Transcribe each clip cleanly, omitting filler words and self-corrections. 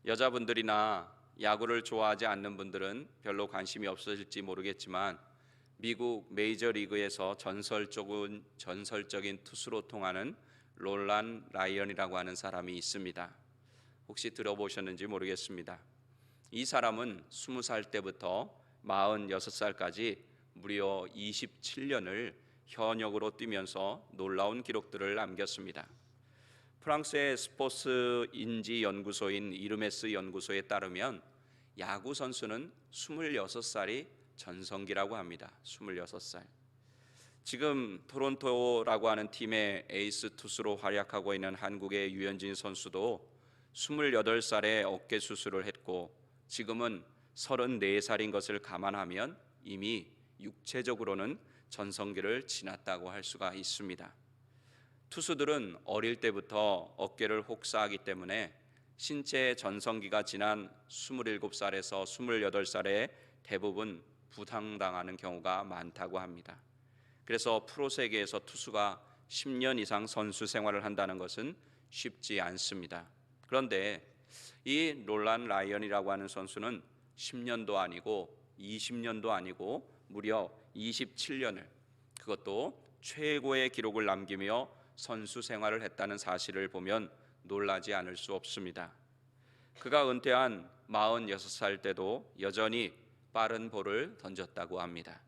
여자분들이나 야구를 좋아하지 않는 분들은 별로 관심이 없으실지 모르겠지만 미국 메이저리그에서 전설적인 투수로 통하는 롤란 라이언이라고 하는 사람이 있습니다. 혹시 들어보셨는지 모르겠습니다. 이 사람은 20살 때부터 46살까지 무려 27년을 현역으로 뛰면서 놀라운 기록들을 남겼습니다. 프랑스의 스포츠 인지 연구소인 이르메스 연구소에 따르면 야구 선수는 26살이 전성기라고 합니다. 26살. 지금 토론토라고 하는 팀의 에이스 투수로 활약하고 있는 한국의 유현진 선수도 28살에 어깨 수술을 했고 지금은 34살인 것을 감안하면 이미 육체적으로는 전성기를 지났다고 할 수가 있습니다. 투수들은 어릴 때부터 어깨를 혹사하기 때문에 신체 전성기가 지난 27살에서 28살에 대부분 부상당하는 경우가 많다고 합니다. 그래서 프로 세계에서 투수가 10년 이상 선수 생활을 한다는 것은 쉽지 않습니다. 그런데 이 롤란 라이언이라고 하는 선수는 10년도 아니고 20년도 아니고 무려 27년을, 그것도 최고의 기록을 남기며 선수 생활을 했다는 사실을 보면 놀라지 않을 수 없습니다. 그가 은퇴한 46살 때도 여전히 빠른 볼을 던졌다고 합니다.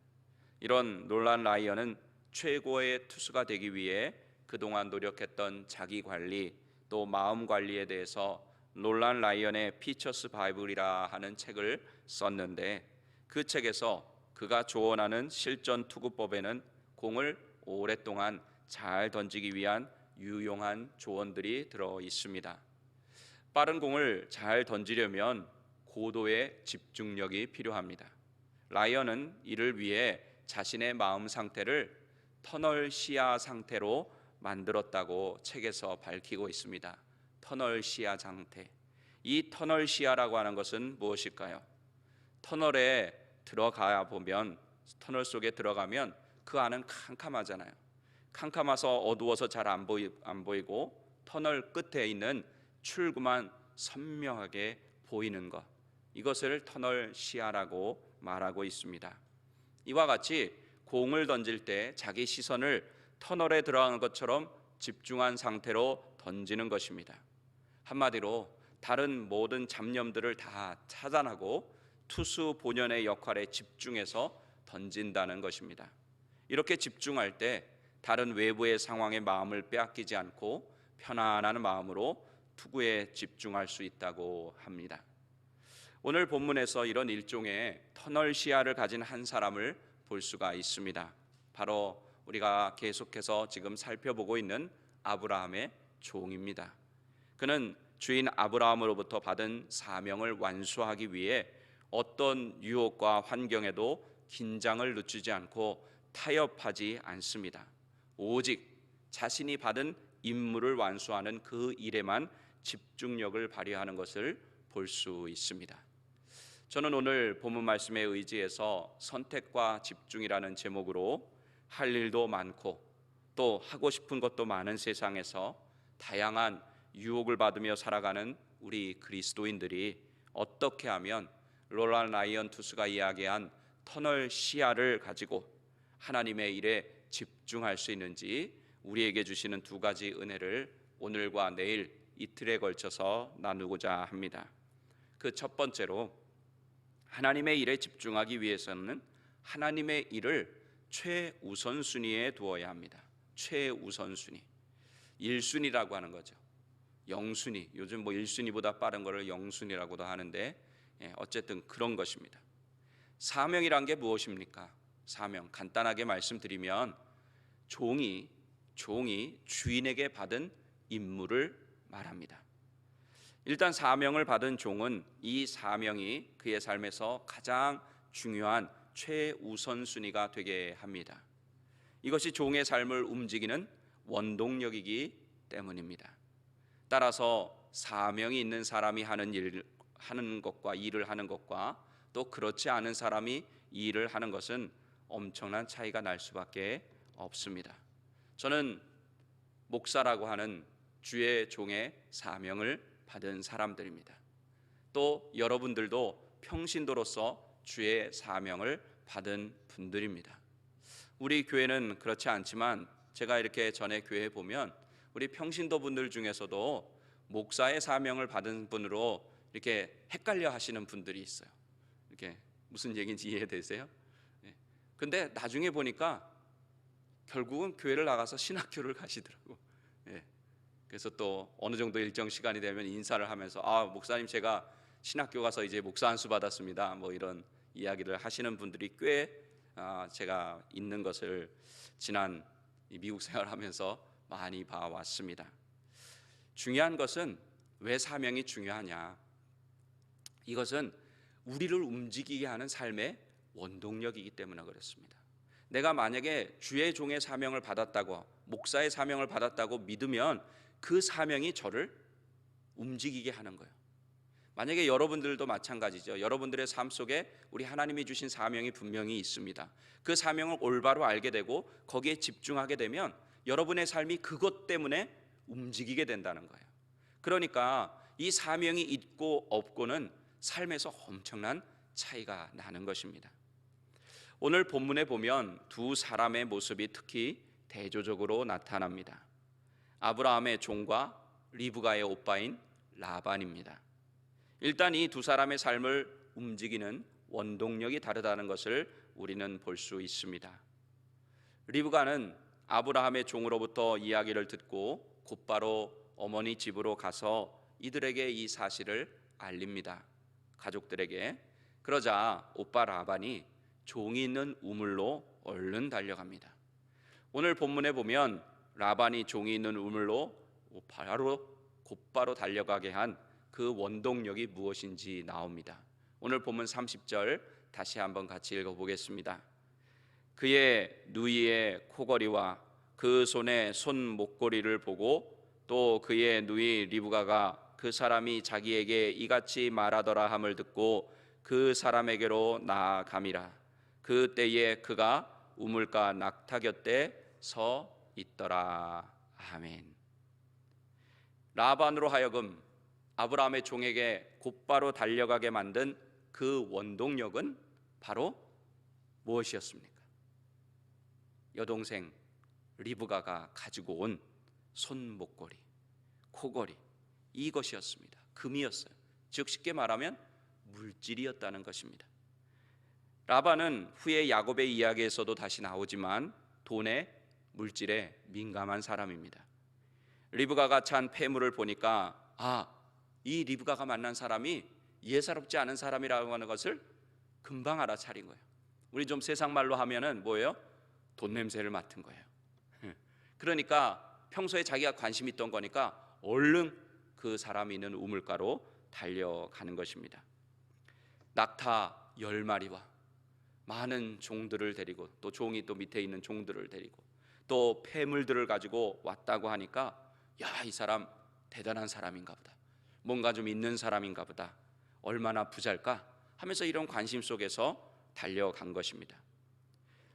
이런 롤란 라이언은 최고의 투수가 되기 위해 그동안 노력했던 자기 관리 또 마음 관리에 대해서 롤란 라이언의 피처스 바이블이라 하는 책을 썼는데, 그 책에서 그가 조언하는 실전 투구법에는 공을 오랫동안 잘 던지기 위한 유용한 조언들이 들어 있습니다. 빠른 공을 잘 던지려면 고도의 집중력이 필요합니다. 라이언은 이를 위해 자신의 마음 상태를 터널 시야 상태로 만들었다고 책에서 밝히고 있습니다. 터널 시야 상태. 이 터널 시야라고 하는 것은 무엇일까요? 터널에 들어가 보면, 터널 속에 들어가면 그 안은 캄캄하잖아요. 캄캄해서 어두워서 잘 안 보이고 터널 끝에 있는 출구만 선명하게 보이는 것, 이것을 터널 시야라고 말하고 있습니다. 이와 같이 공을 던질 때 자기 시선을 터널에 들어가는 것처럼 집중한 상태로 던지는 것입니다. 한마디로 다른 모든 잡념들을 다 차단하고 투수 본연의 역할에 집중해서 던진다는 것입니다. 이렇게 집중할 때 다른 외부의 상황에 마음을 빼앗기지 않고 편안한 마음으로 투구에 집중할 수 있다고 합니다. 오늘 본문에서 이런 일종의 터널 시야를 가진 한 사람을 볼 수가 있습니다. 바로 우리가 계속해서 지금 살펴보고 있는 아브라함의 종입니다. 그는 주인 아브라함으로부터 받은 사명을 완수하기 위해 어떤 유혹과 환경에도 긴장을 늦추지 않고 타협하지 않습니다. 오직 자신이 받은 임무를 완수하는 그 일에만 집중력을 발휘하는 것을 볼 수 있습니다. 저는 오늘 본문 말씀에 의지해서 선택과 집중이라는 제목으로 할 일도 많고 또 하고 싶은 것도 많은 세상에서 다양한 유혹을 받으며 살아가는 우리 그리스도인들이 어떻게 하면 롤란 라이언 투수가 이야기한 터널 시야를 가지고 하나님의 일에 집중할 수 있는지 우리에게 주시는 두 가지 은혜를 오늘과 내일 이틀에 걸쳐서 나누고자 합니다. 그 첫 번째로, 하나님의 일에 집중하기 위해서는 하나님의 일을 최우선순위에 두어야 합니다. 최우선순위. 1순위라고 하는 거죠. 0순위. 요즘 1순위보다 빠른 거를 0순위라고도 하는데 어쨌든 그런 것입니다. 사명이란 게 무엇입니까? 사명, 간단하게 말씀드리면 종이 주인에게 받은 임무를 말합니다. 일단 사명을 받은 종은 이 사명이 그의 삶에서 가장 중요한 최우선순위가 되게 합니다. 이것이 종의 삶을 움직이는 원동력이기 때문입니다. 따라서 사명이 있는 사람이 일을 하는 것과 또 그렇지 않은 사람이 이 일을 하는 것은 엄청난 차이가 날 수밖에 없습니다. 저는 목사라고 하는 주의 종의 사명을 받은 사람들입니다. 또 여러분들도 평신도로서 주의 사명을 받은 분들입니다. 우리 교회는 그렇지 않지만 제가 이렇게 전에 교회에 보면 우리 평신도 분들 중에서도 목사의 사명을 받은 분으로 이렇게 헷갈려 하시는 분들이 있어요. 이렇게 무슨 얘기인지 이해되세요? 근데 나중에 보니까 결국은 교회를 나가서 신학교를 가시더라고. 그래서 또 어느 정도 일정 시간이 되면 인사를 하면서 목사님 제가 신학교 가서 이제 목사 안수 받았습니다. 뭐 이런 이야기를 하시는 분들이 꽤 제가 있는 것을 지난 미국 생활하면서 많이 봐왔습니다. 중요한 것은 왜 사명이 중요하냐? 이것은 우리를 움직이게 하는 삶의 원동력이기 때문에 그렇습니다. 내가 만약에 주의 종의 사명을 받았다고, 목사의 사명을 받았다고 믿으면 그 사명이 저를 움직이게 하는 거예요. 만약에 여러분들도 마찬가지죠. 여러분들의 삶 속에 우리 하나님이 주신 사명이 분명히 있습니다. 그 사명을 올바로 알게 되고 거기에 집중하게 되면 여러분의 삶이 그것 때문에 움직이게 된다는 거예요. 그러니까 이 사명이 있고 없고는 삶에서 엄청난 차이가 나는 것입니다. 오늘 본문에 보면 두 사람의 모습이 특히 대조적으로 나타납니다. 아브라함의 종과 리브가의 오빠인 라반입니다. 일단 이 두 사람의 삶을 움직이는 원동력이 다르다는 것을 우리는 볼 수 있습니다. 리브가는 아브라함의 종으로부터 이야기를 듣고 곧바로 어머니 집으로 가서 이들에게 이 사실을 알립니다. 가족들에게. 그러자 오빠 라반이 종이 있는 우물로 얼른 달려갑니다. 오늘 본문에 보면 라반이 종이 있는 우물로 곧바로 달려가게 한 그 원동력이 무엇인지 나옵니다. 오늘 본문 30절 다시 한번 같이 읽어보겠습니다. 그의 누이의 코걸이와 그 손의 손 목걸이를 보고 또 그의 누이 리브가가 그 사람이 자기에게 이같이 말하더라 함을 듣고 그 사람에게로 나아감이라. 그때에 그가 우물가 낙타 곁에 서 있더라. 아멘. 라반으로 하여금 아브라함의 종에게 곧바로 달려가게 만든 그 원동력은 바로 무엇이었습니까? 여동생 리브가가 가지고 온 손목걸이, 코걸이, 이것이었습니다. 금이었어요. 즉 쉽게 말하면 물질이었다는 것입니다. 라반은 후에 야곱의 이야기에서도 다시 나오지만 돈에, 물질에 민감한 사람입니다. 리브가가 찬 폐물을 보니까 이 리브가가 만난 사람이 예사롭지 않은 사람이라고 하는 것을 금방 알아차린 거예요. 우리 좀 세상 말로 하면은 뭐예요? 돈 냄새를 맡은 거예요. 그러니까 평소에 자기가 관심 있던 거니까 얼른 그 사람이 있는 우물가로 달려가는 것입니다. 낙타 10마리와 많은 종들을 데리고 또 종이 또 밑에 있는 종들을 데리고 또 폐물들을 가지고 왔다고 하니까 이 사람 대단한 사람인가 보다. 뭔가 좀 있는 사람인가 보다. 얼마나 부자일까 하면서 이런 관심 속에서 달려간 것입니다.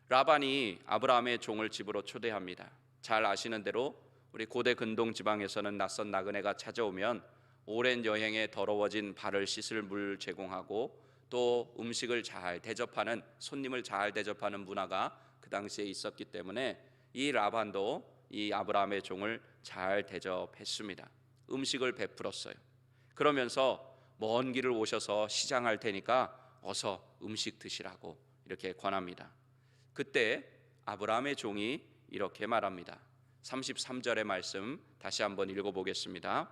라반이 아브라함의 종을 집으로 초대합니다. 잘 아시는 대로 우리 고대 근동 지방에서는 낯선 나그네가 찾아오면 오랜 여행에 더러워진 발을 씻을 물 제공하고 또 음식을 잘 대접하는, 손님을 잘 대접하는 문화가 그 당시에 있었기 때문에 이 라반도 이 아브라함의 종을 잘 대접했습니다. 음식을 베풀었어요. 그러면서 먼 길을 오셔서 시장할 테니까 어서 음식 드시라고 이렇게 권합니다. 그때 아브라함의 종이 이렇게 말합니다. 33절의 말씀 다시 한번 읽어보겠습니다.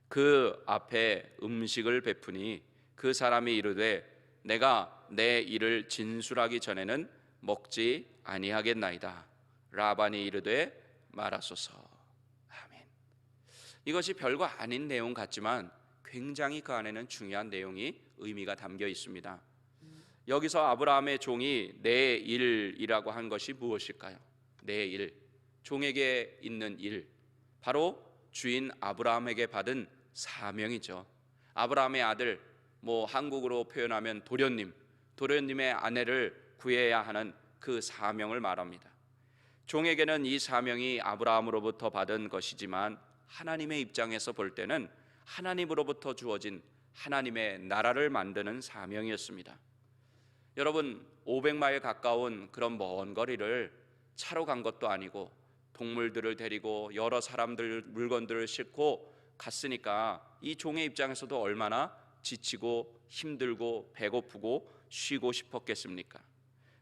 그 앞에 음식을 베푸니 그 사람이 이르되 내가 내 일을 진술하기 전에는 먹지 아니하겠나이다. 라반이 이르되 말하소서. 아멘. 이것이 별거 아닌 내용 같지만 굉장히 그 안에는 중요한 내용이 의미가 담겨 있습니다. 여기서 아브라함의 종이 내 일이라고 한 것이 무엇일까요? 내 일, 종에게 있는 일, 바로 주인 아브라함에게 받은 사명이죠. 아브라함의 아들, 한국으로 표현하면 도련님의 아내를 구해야 하는 그 사명을 말합니다. 종에게는 이 사명이 아브라함으로부터 받은 것이지만 하나님의 입장에서 볼 때는 하나님으로부터 주어진 하나님의 나라를 만드는 사명이었습니다. 여러분, 500마일 가까운 그런 먼 거리를 차로 간 것도 아니고 동물들을 데리고 여러 사람들 물건들을 싣고 갔으니까 이 종의 입장에서도 얼마나 지치고 힘들고 배고프고 쉬고 싶었겠습니까?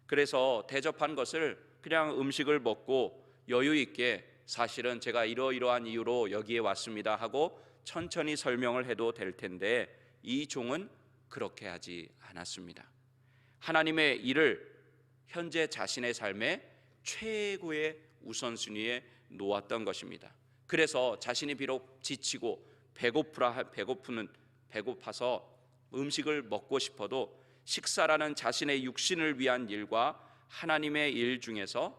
그래서 대접한 것을 그냥 음식을 먹고 여유 있게 사실은 제가 이러이러한 이유로 여기에 왔습니다 하고 천천히 설명을 해도 될 텐데 이 종은 그렇게 하지 않았습니다. 하나님의 일을 현재 자신의 삶의 최고의 우선순위에 놓았던 것입니다. 그래서 자신이 비록 지치고 배고파서 음식을 먹고 싶어도 식사라는 자신의 육신을 위한 일과 하나님의 일 중에서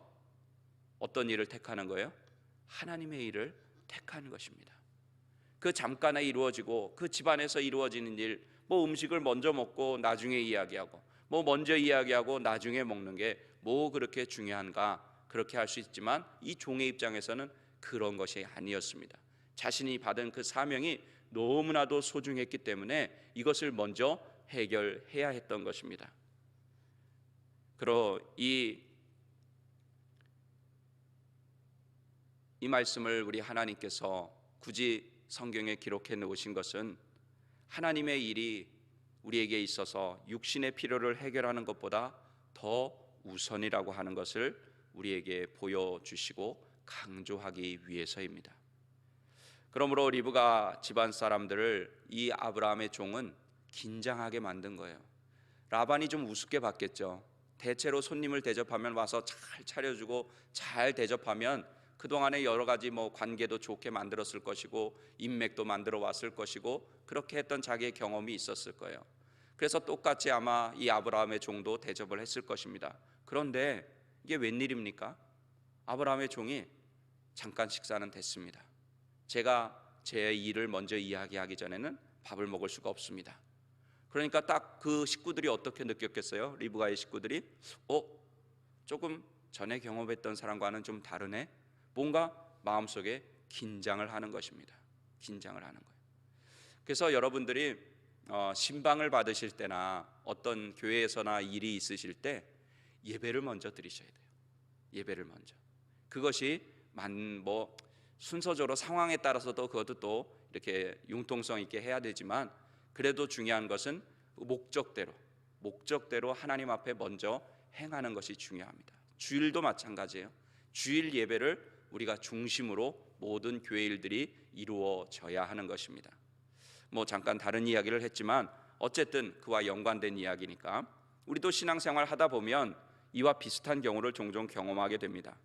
어떤 일을 택하는 거예요? 하나님의 일을 택하는 것입니다. 그 잠깐에 이루어지고 그 집안에서 이루어지는 일, 뭐 음식을 먼저 먹고 나중에 이야기하고 뭐 먼저 이야기하고 나중에 먹는 게 뭐 그렇게 중요한가, 그렇게 할 수 있지만 이 종의 입장에서는 그런 것이 아니었습니다. 자신이 받은 그 사명이 너무나도 소중했기 때문에 이것을 먼저 해결해야 했던 것입니다. 그러 이 말씀을 우리 하나님께서 굳이 성경에 기록해 놓으신 것은 하나님의 일이 우리에게 있어서 육신의 필요를 해결하는 것보다 더 우선이라고 하는 것을 우리에게 보여주시고 강조하기 위해서입니다. 그러므로 리브가 집안 사람들을 이 아브라함의 종은 긴장하게 만든 거예요. 라반이 좀 우습게 봤겠죠. 대체로 손님을 대접하면 와서 잘 차려주고 잘 대접하면 그동안에 여러 가지 뭐 관계도 좋게 만들었을 것이고 인맥도 만들어 왔을 것이고 그렇게 했던 자기의 경험이 있었을 거예요. 그래서 똑같이 아마 이 아브라함의 종도 대접을 했을 것입니다. 그런데 이게 웬일입니까? 아브라함의 종이 잠깐 식사는 됐습니다. 제가 제 일을 먼저 이야기하기 전에는 밥을 먹을 수가 없습니다. 그러니까 딱 그 식구들이 어떻게 느꼈겠어요? 리브가의 식구들이 조금 전에 경험했던 사람과는 좀 다르네. 뭔가 마음속에 긴장을 하는 것입니다. 긴장을 하는 거예요. 그래서 여러분들이 신방을 받으실 때나 어떤 교회에서나 일이 있으실 때 예배를 먼저 드리셔야 돼요. 예배를 먼저. 그것이 뭐 순서적으로 상황에 따라서도 그것도 또 이렇게 융통성 있게 해야 되지만 그래도 중요한 것은 목적대로 하나님 앞에 먼저 행하는 것이 중요합니다. 주일도 마찬가지예요. 주일 예배를 우리가 중심으로 모든 교회 일들이 이루어져야 하는 것입니다. 뭐 잠깐 다른 이야기를 했지만 어쨌든 그와 연관된 이야기니까 우리도 신앙생활 하다 보면 이와 비슷한 경우를 종종 경험하게 됩니다.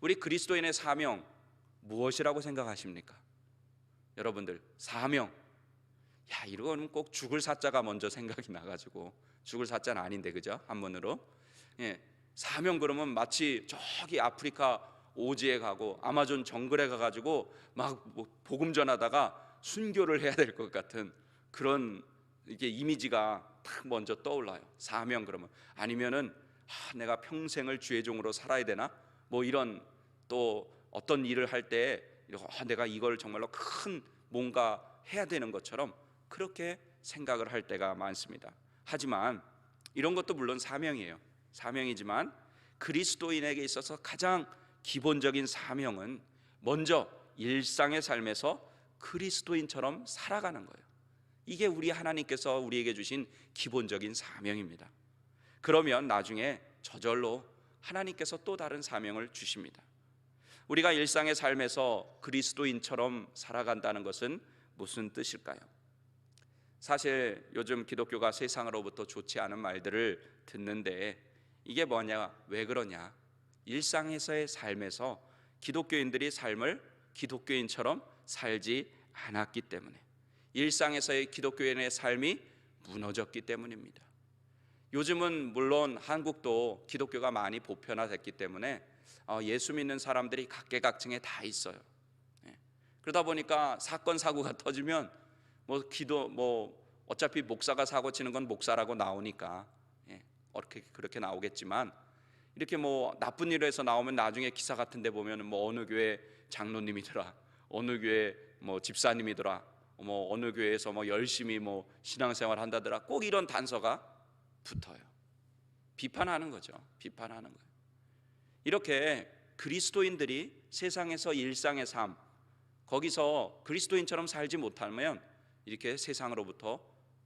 우리 그리스도인의 사명 무엇이라고 생각하십니까? 여러분들 사명, 이거는 꼭 죽을 사자가 먼저 생각이 나가지고 죽을 사자는 아닌데 그죠? 한문으로 사명 그러면 마치 저기 아프리카 오지에 가고 아마존 정글에 가가지고 막 복음 전하다가 순교를 해야 될 것 같은 그런 이게 이미지가 딱 먼저 떠올라요. 사명 그러면 아니면은 내가 평생을 주의 종으로 살아야 되나? 뭐 이런 또 어떤 일을 할 때 내가 이걸 정말로 큰 뭔가 해야 되는 것처럼 그렇게 생각을 할 때가 많습니다. 하지만 이런 것도 물론 사명이에요. 사명이지만 그리스도인에게 있어서 가장 기본적인 사명은 먼저 일상의 삶에서 그리스도인처럼 살아가는 거예요. 이게 우리 하나님께서 우리에게 주신 기본적인 사명입니다. 그러면 나중에 저절로 하나님께서 또 다른 사명을 주십니다. 우리가 일상의 삶에서 그리스도인처럼 살아간다는 것은 무슨 뜻일까요? 사실 요즘 기독교가 세상으로부터 좋지 않은 말들을 듣는데 이게 뭐냐, 왜 그러냐? 일상에서의 삶에서 기독교인들이 삶을 기독교인처럼 살지 않았기 때문에, 일상에서의 기독교인의 삶이 무너졌기 때문입니다. 요즘은 물론 한국도 기독교가 많이 보편화됐기 때문에 예수 믿는 사람들이 각계각층에 다 있어요. 그러다 보니까 사건 사고가 터지면 어차피 목사가 사고 치는 건 목사라고 나오니까 그렇게 나오겠지만 이렇게 나쁜 일을 해서 나오면 나중에 기사 같은 데 보면 어느 교회 장로님이더라, 어느 교회 집사님이더라, 뭐 어느 교회에서 뭐 열심히 뭐 신앙생활 한다더라, 꼭 이런 단서가 붙어요. 비판하는 거죠. 비판하는 거예요. 이렇게 그리스도인들이 세상에서 일상의 삶, 거기서 그리스도인처럼 살지 못하면 이렇게 세상으로부터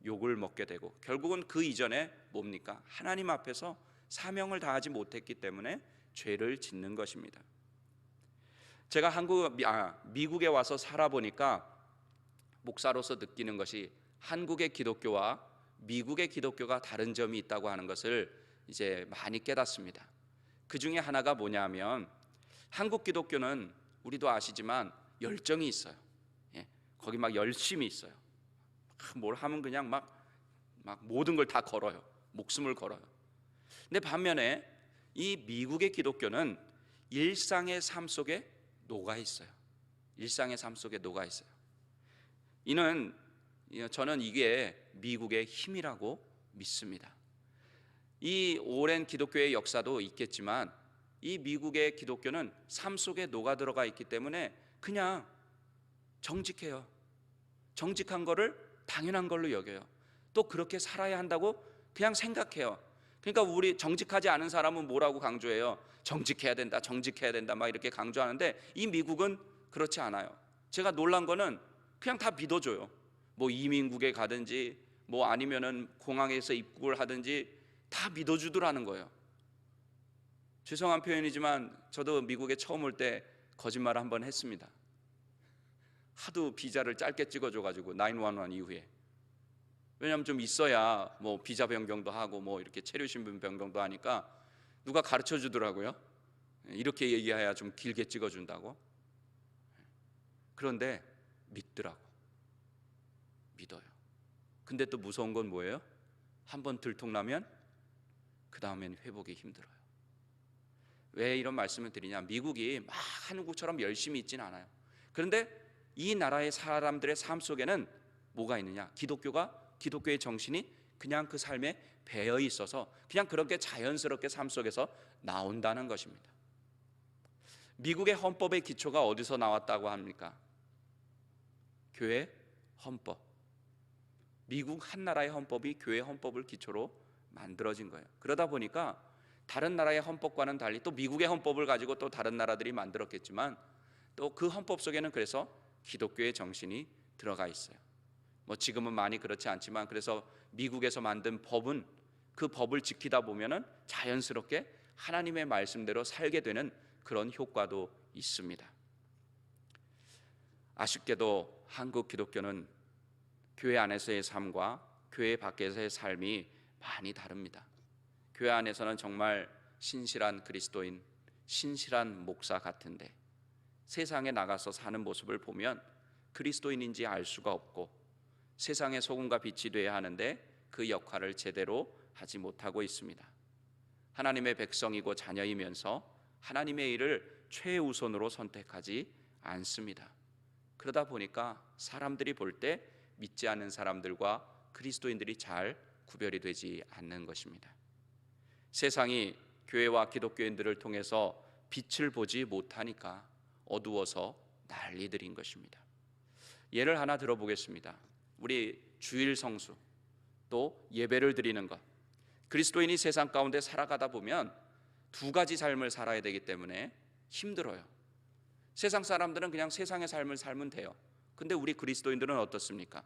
욕을 먹게 되고, 결국은 그 이전에 뭡니까? 하나님 앞에서 사명을 다하지 못했기 때문에 죄를 짓는 것입니다. 제가 미국에 와서 살아보니까 목사로서 느끼는 것이 한국의 기독교와 미국의 기독교가 다른 점이 있다고 하는 것을 이제 많이 깨닫습니다. 그 중에 하나가 뭐냐면, 한국 기독교는 우리도 아시지만 열정이 있어요. 거기 막 열심히 있어요. 뭘 하면 그냥 막 모든 걸 다 걸어요. 목숨을 걸어요. 근데 반면에 이 미국의 기독교는 일상의 삶 속에 녹아 있어요. 일상의 삶 속에 녹아 있어요. 저는 이게 미국의 힘이라고 믿습니다. 이 오랜 기독교의 역사도 있겠지만 이 미국의 기독교는 삶 속에 녹아 들어가 있기 때문에 그냥 정직해요. 정직한 거를 당연한 걸로 여겨요. 또 그렇게 살아야 한다고 그냥 생각해요. 그러니까 우리 정직하지 않은 사람은 뭐라고 강조해요? 정직해야 된다, 정직해야 된다 막 이렇게 강조하는데, 이 미국은 그렇지 않아요. 제가 놀란 거는 그냥 다 믿어줘요. 뭐 이민국에 가든지 뭐 아니면은 공항에서 입국을 하든지 다 믿어주더라는 거예요. 죄송한 표현이지만 저도 미국에 처음 올 때 거짓말을 한번 했습니다. 하도 비자를 짧게 찍어줘가지고 911 이후에. 왜냐하면 좀 있어야 뭐 비자 변경도 하고 뭐 이렇게 체류 신분 변경도 하니까 누가 가르쳐 주더라고요. 이렇게 얘기해야 좀 길게 찍어준다고. 그런데 믿더라고. 믿어요. 근데 또 무서운 건 뭐예요? 한번 들통나면 그 다음엔 회복이 힘들어요. 왜 이런 말씀을 드리냐? 미국이 막 한국처럼 열심히 있진 않아요. 그런데 이 나라의 사람들의 삶 속에는 뭐가 있느냐? 기독교의 정신이 그냥 그 삶에 배어 있어서 그냥 그렇게 자연스럽게 삶 속에서 나온다는 것입니다. 미국의 헌법의 기초가 어디서 나왔다고 합니까? 교회 헌법. 미국 한 나라의 헌법이 교회 헌법을 기초로 만들어진 거예요. 그러다 보니까 다른 나라의 헌법과는 달리, 또 미국의 헌법을 가지고 또 다른 나라들이 만들었겠지만 또 그 헌법 속에는 그래서 기독교의 정신이 들어가 있어요. 뭐 지금은 많이 그렇지 않지만, 그래서 미국에서 만든 법은 그 법을 지키다 보면은 자연스럽게 하나님의 말씀대로 살게 되는 그런 효과도 있습니다. 아쉽게도 한국 기독교는 교회 안에서의 삶과 교회 밖에서의 삶이 많이 다릅니다. 교회 안에서는 정말 신실한 그리스도인, 신실한 목사 같은데 세상에 나가서 사는 모습을 보면 그리스도인인지 알 수가 없고, 세상의 소금과 빛이 되어야 하는데 그 역할을 제대로 하지 못하고 있습니다. 하나님의 백성이고 자녀이면서 하나님의 일을 최우선으로 선택하지 않습니다. 그러다 보니까 사람들이 볼 때 믿지 않는 사람들과 그리스도인들이 잘 구별이 되지 않는 것입니다. 세상이 교회와 기독교인들을 통해서 빛을 보지 못하니까 어두워서 난리들인 것입니다. 예를 하나 들어보겠습니다. 우리 주일 성수, 또 예배를 드리는 것. 그리스도인이 세상 가운데 살아가다 보면 두 가지 삶을 살아야 되기 때문에 힘들어요. 세상 사람들은 그냥 세상의 삶을 살면 돼요. 근데 우리 그리스도인들은 어떻습니까?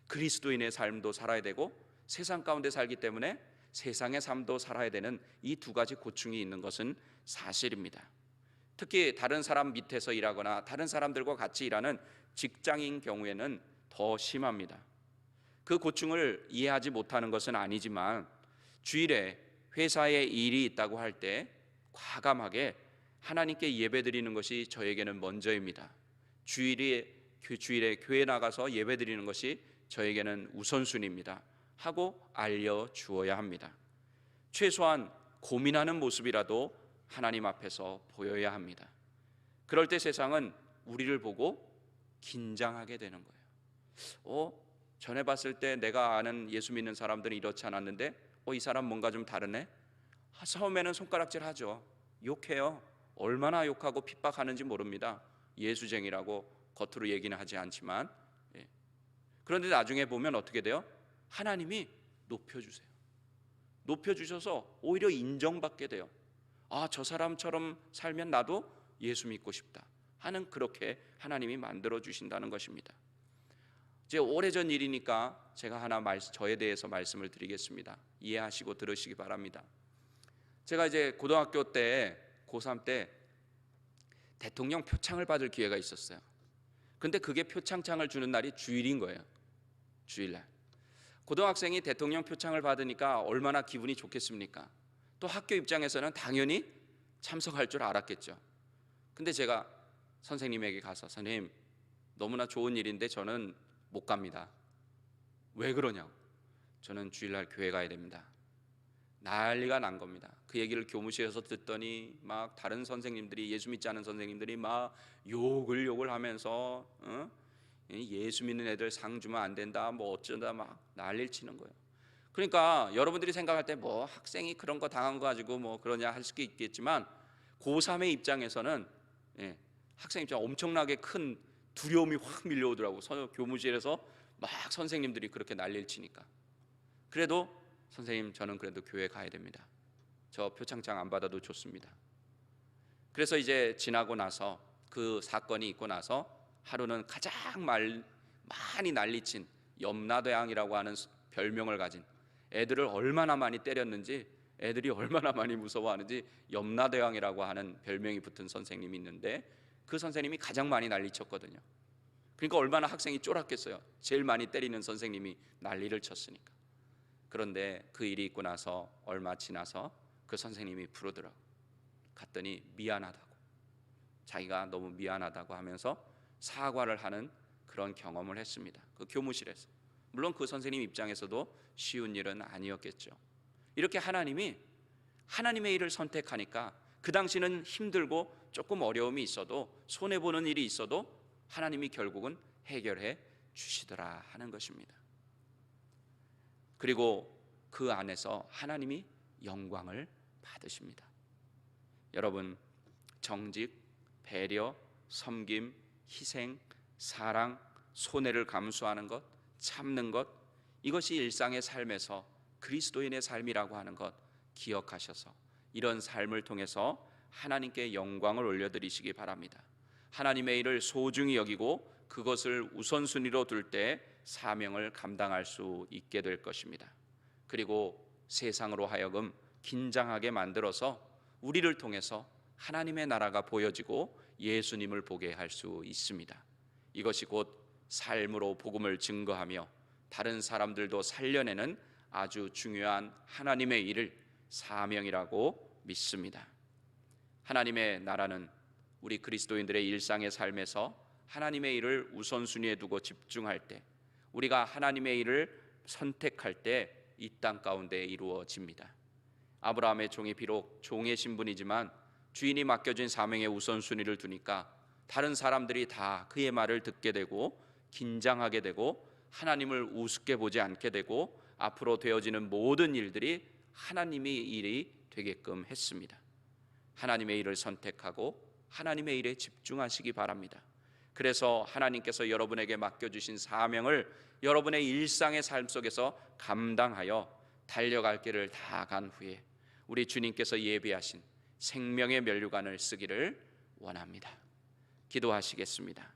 그리스도인의 삶도 살아야 되고 세상 가운데 살기 때문에 세상의 삶도 살아야 되는 이 두 가지 고충이 있는 것은 사실입니다. 특히 다른 사람 밑에서 일하거나 다른 사람들과 같이 일하는 직장인 경우에는 더 심합니다. 그 고충을 이해하지 못하는 것은 아니지만 주일에 회사에 일이 있다고 할 때 과감하게 하나님께 예배드리는 것이 저에게는 먼저입니다. 주일에 교회 나가서 예배드리는 것이 저에게는 우선순위입니다 하고 알려주어야 합니다. 최소한 고민하는 모습이라도 하나님 앞에서 보여야 합니다. 그럴 때 세상은 우리를 보고 긴장하게 되는 거예요. 전에 봤을 때 내가 아는 예수 믿는 사람들은 이렇지 않았는데 이 사람 뭔가 좀 다르네? 처음에는 손가락질 하죠. 욕해요. 얼마나 욕하고 핍박하는지 모릅니다. 예수쟁이라고 겉으로 얘기는 하지 않지만 그런데 나중에 보면 어떻게 돼요? 하나님이 높여주세요. 높여주셔서 오히려 인정받게 돼요. 아, 저 사람처럼 살면 나도 예수 믿고 싶다 하는, 그렇게 하나님이 만들어 주신다는 것입니다. 이제 오래전 일이니까 제가 하나 저에 대해서 말씀을 드리겠습니다. 이해하시고 들으시기 바랍니다. 제가 이제 고등학교 때 고3 때 대통령 표창을 받을 기회가 있었어요. 근데 그게 표창장을 주는 날이 주일인 거예요. 주일날. 고등학생이 대통령 표창을 받으니까 얼마나 기분이 좋겠습니까? 또 학교 입장에서는 당연히 참석할 줄 알았겠죠. 근데 제가 선생님에게 가서, 선생님, 너무나 좋은 일인데 저는 못 갑니다. 왜 그러냐고. 저는 주일날 교회 가야 됩니다. 난리가 난 겁니다. 그 얘기를 교무실에서 듣더니 막 다른 선생님들이, 예수 믿지 않은 선생님들이 막 욕을 하면서 예수 믿는 애들 상 주면 안 된다, 뭐 어쩌다, 막 난리를 치는 거예요. 그러니까 여러분들이 생각할 때 뭐 학생이 그런 거 당한 거 가지고 뭐 그러냐 할 수도 있겠지만, 고3의 입장에서는 학생 입장 엄청나게 큰 두려움이 확 밀려오더라고. 교무실에서 막 선생님들이 그렇게 난리를 치니까. 그래도 선생님, 저는 그래도 교회 가야 됩니다. 저 표창장 안 받아도 좋습니다. 그래서 이제 지나고 나서, 그 사건이 있고 나서 하루는 가장 많이 난리친 염라대왕이라고 하는 별명을 가진, 애들을 얼마나 많이 때렸는지, 애들이 얼마나 많이 무서워하는지 염라대왕이라고 하는 별명이 붙은 선생님이 있는데, 그 선생님이 가장 많이 난리쳤거든요. 그러니까 얼마나 학생이 쫄았겠어요. 제일 많이 때리는 선생님이 난리를 쳤으니까. 그런데 그 일이 있고 나서 얼마 지나서 그 선생님이 부르더라고. 갔더니 미안하다고, 자기가 너무 미안하다고 하면서 사과를 하는 그런 경험을 했습니다. 그 교무실에서. 물론 그 선생님 입장에서도 쉬운 일은 아니었겠죠. 이렇게 하나님이 하나님의 일을 선택하니까, 그 당시는 힘들고 조금 어려움이 있어도, 손해보는 일이 있어도 하나님이 결국은 해결해 주시더라 하는 것입니다. 그리고 그 안에서 하나님이 영광을 받으십니다. 여러분, 정직, 배려, 섬김, 희생, 사랑, 손해를 감수하는 것, 참는 것, 이것이 일상의 삶에서 그리스도인의 삶이라고 하는 것 기억하셔서 이런 삶을 통해서 하나님께 영광을 올려드리시기 바랍니다. 하나님의 일을 소중히 여기고 그것을 우선순위로 둘 때 사명을 감당할 수 있게 될 것입니다. 그리고 세상으로 하여금 긴장하게 만들어서 우리를 통해서 하나님의 나라가 보여지고 예수님을 보게 할 수 있습니다. 이것이 곧 삶으로 복음을 증거하며 다른 사람들도 살려내는 아주 중요한 하나님의 일을 사명이라고 믿습니다. 하나님의 나라는 우리 그리스도인들의 일상의 삶에서 하나님의 일을 우선순위에 두고 집중할 때, 우리가 하나님의 일을 선택할 때 이 땅 가운데 이루어집니다. 아브라함의 종이 비록 종의 신분이지만 주인이 맡겨진 사명의 우선순위를 두니까 다른 사람들이 다 그의 말을 듣게 되고 긴장하게 되고 하나님을 우습게 보지 않게 되고 앞으로 되어지는 모든 일들이 하나님의 일이 되게끔 했습니다. 하나님의 일을 선택하고 하나님의 일에 집중하시기 바랍니다. 그래서 하나님께서 여러분에게 맡겨주신 사명을 여러분의 일상의 삶 속에서 감당하여 달려갈 길을 다 간 후에 우리 주님께서 예비하신 생명의 면류관을 쓰기를 원합니다. 기도하시겠습니다.